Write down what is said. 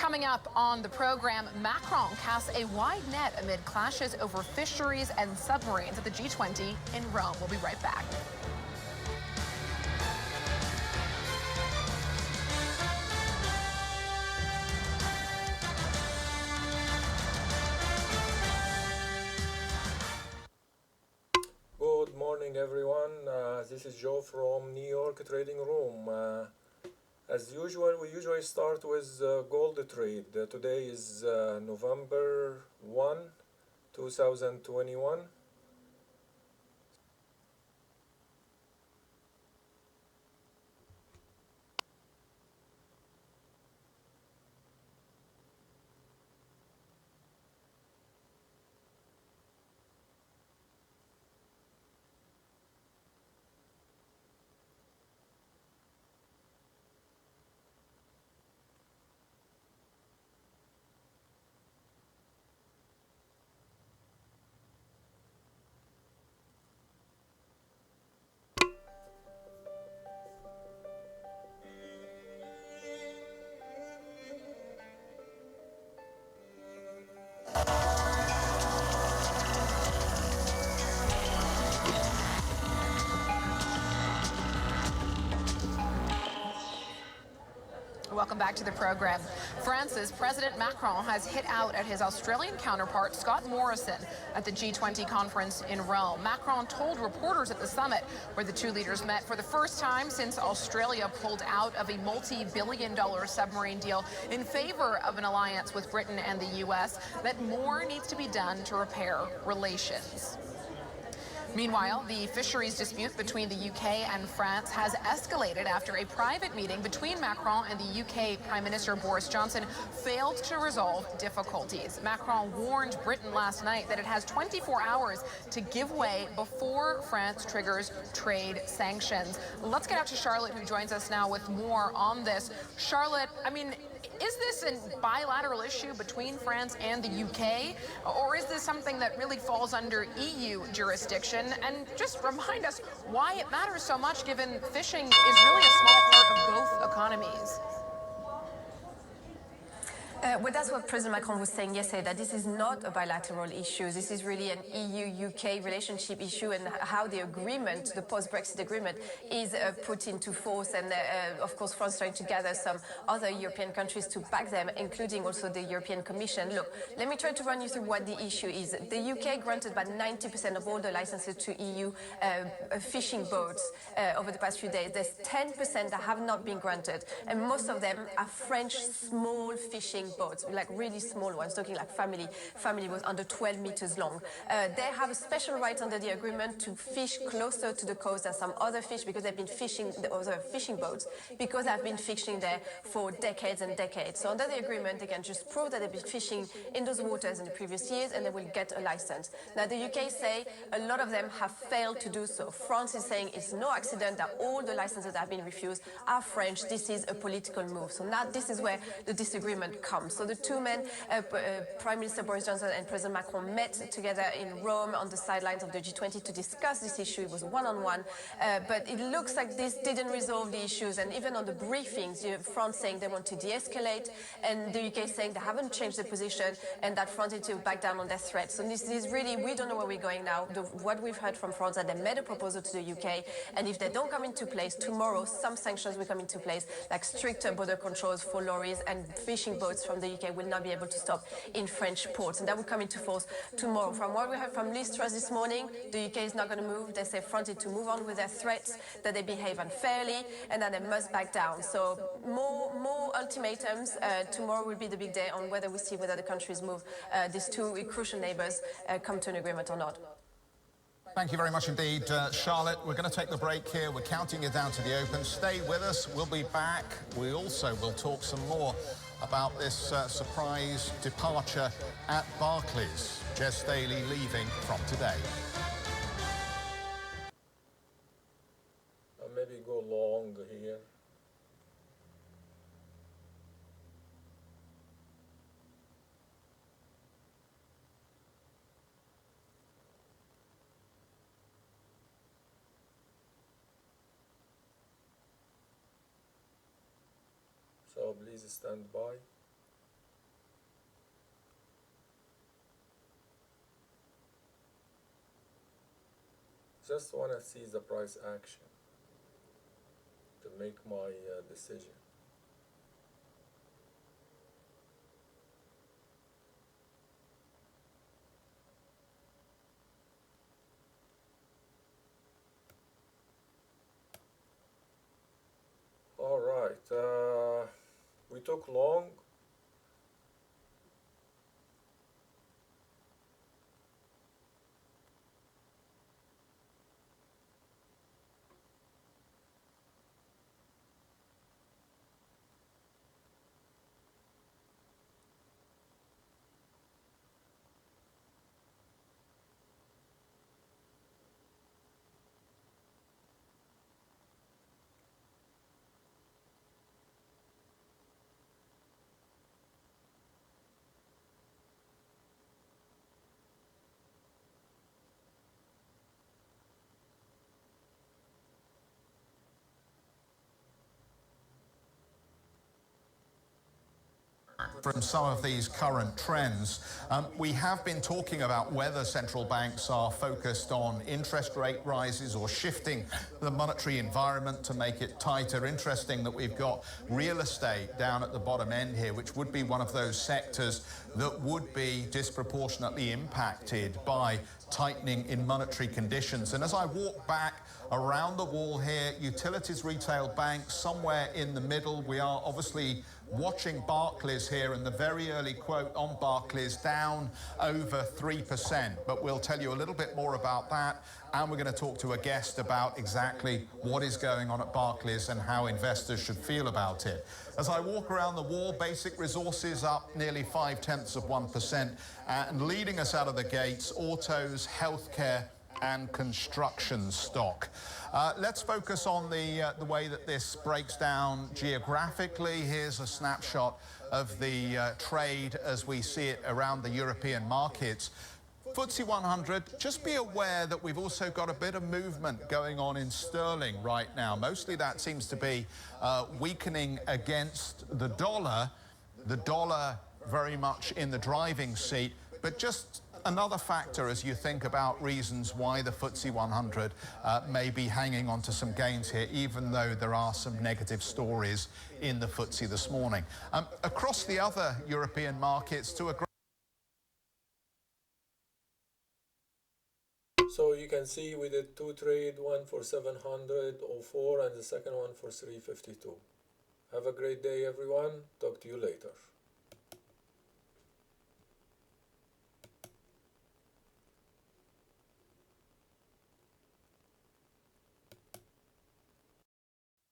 Coming up on the program, Macron casts a wide net amid clashes over fisheries and submarines at the G20 in Rome. We'll be right back. Good morning, everyone. This is Joe from New York Trading Room. As usual, we usually start with gold trade. Today is November 1, 2021. Welcome back to the program. France's President Macron has hit out at his Australian counterpart, Scott Morrison, at the G20 conference in Rome. Macron told reporters at the summit, where the two leaders met for the first time since Australia pulled out of a multi-billion-dollar submarine deal in favor of an alliance with Britain and the U.S., that more needs to be done to repair relations. Meanwhile, the fisheries dispute between the UK and France has escalated after a private meeting between Macron and the UK Prime Minister Boris Johnson failed to resolve difficulties. Macron warned Britain last night that it has 24 hours to give way before France triggers trade sanctions. Let's get out to Charlotte, who joins us now with more on this. Charlotte, is this a bilateral issue between France and the UK, or is this something that really falls under EU jurisdiction? And just remind us why it matters so much, given fishing is really a small part of both economies. Well, that's what President Macron was saying yesterday, that this is not a bilateral issue. This is really an EU-UK relationship issue, and how the agreement, the post-Brexit agreement, is put into force. And, of course, France trying to gather some other European countries to back them, including also the European Commission. Look, let me try to run you through what the issue is. The UK granted about 90% of all the licenses to EU fishing boats over the past few days. There's 10% that have not been granted, and most of them are French small fishing boats, like really small ones, talking like family boats under 12 meters long. They have a special right under the agreement to fish closer to the coast than some other fish, because they've been fishing the other fishing boats, because they've been fishing there for decades and decades. So under the agreement, they can just prove that they've been fishing in those waters in the previous years, and they will get a license. Now, the UK say a lot of them have failed to do so. France is saying it's no accident that all the licenses that have been refused are French. This is a political move. So now this is where the disagreement comes. So the two men, Prime Minister Boris Johnson and President Macron, met together in Rome on the sidelines of the G20 to discuss this issue. It was one-on-one, but it looks like this didn't resolve the issues. And even on the briefings, France saying they want to de-escalate, and the UK saying they haven't changed their position, and that France needs to back down on their threats. So this is really, we don't know where we're going now. What we've heard from France, that they made a proposal to the UK, and if they don't come into place, tomorrow some sanctions will come into place, like stricter border controls for lorries, and fishing boats from the UK will not be able to stop in French ports, and that will come into force tomorrow. From what we heard from Liz Truss this morning, the UK is not going to move. They say France need to move on with their threats, that they behave unfairly, and that they must back down. So more ultimatums. Tomorrow will be the big day on whether we see whether the countries move, these two crucial neighbours, come to an agreement or not. Thank you very much indeed, Charlotte. We're going to take the break here. We're counting it down to the open. Stay with us. We'll be back. We also will talk some more about this surprise departure at Barclays. Jess Daly leaving from today. Maybe go long here. So please stand by. just want to see the price action to make my decision. All right, we took long. From some of these current trends. We have been talking about whether central banks are focused on interest rate rises or shifting the monetary environment to make it tighter. Interesting that we've got real estate down at the bottom end here, which would be one of those sectors that would be disproportionately impacted by tightening in monetary conditions. And as I walk back around the wall here, utilities, retail banks, somewhere in the middle, we are obviously watching Barclays here, and the very early quote on Barclays down over 3%. But we'll tell you a little bit more about that, and we're going to talk to a guest about exactly what is going on at Barclays and how investors should feel about it. As I walk around the wall, basic resources up nearly 0.5%, and leading us out of the gates, autos, healthcare, and construction stock. Let's focus on the way that this breaks down geographically. Here's a snapshot of the trade as we see it around the European markets. FTSE 100, just be aware that we've also got a bit of movement going on in sterling right now. Mostly that seems to be weakening against the dollar very much in the driving seat, but just another factor as you think about reasons why the FTSE 100 may be hanging on to some gains here, even though there are some negative stories in the FTSE this morning. Across the other European markets, to a So you can see we did two trades, one for 704 and the second one for 352. Have a great day, everyone. Talk to you later.